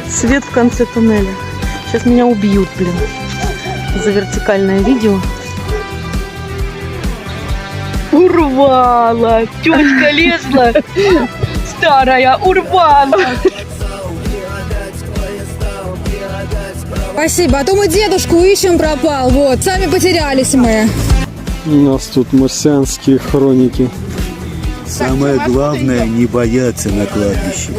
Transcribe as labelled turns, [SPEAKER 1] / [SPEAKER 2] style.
[SPEAKER 1] Свет в конце туннеля. Сейчас меня убьют, блин, за вертикальное видео. Урвала! Тетка лезла! Старая, урвала!
[SPEAKER 2] Спасибо, а то мы дедушку ищем, пропал, вот, сами потерялись мы.
[SPEAKER 3] У нас тут марсианские хроники.
[SPEAKER 4] Самое главное — не бояться на кладбище.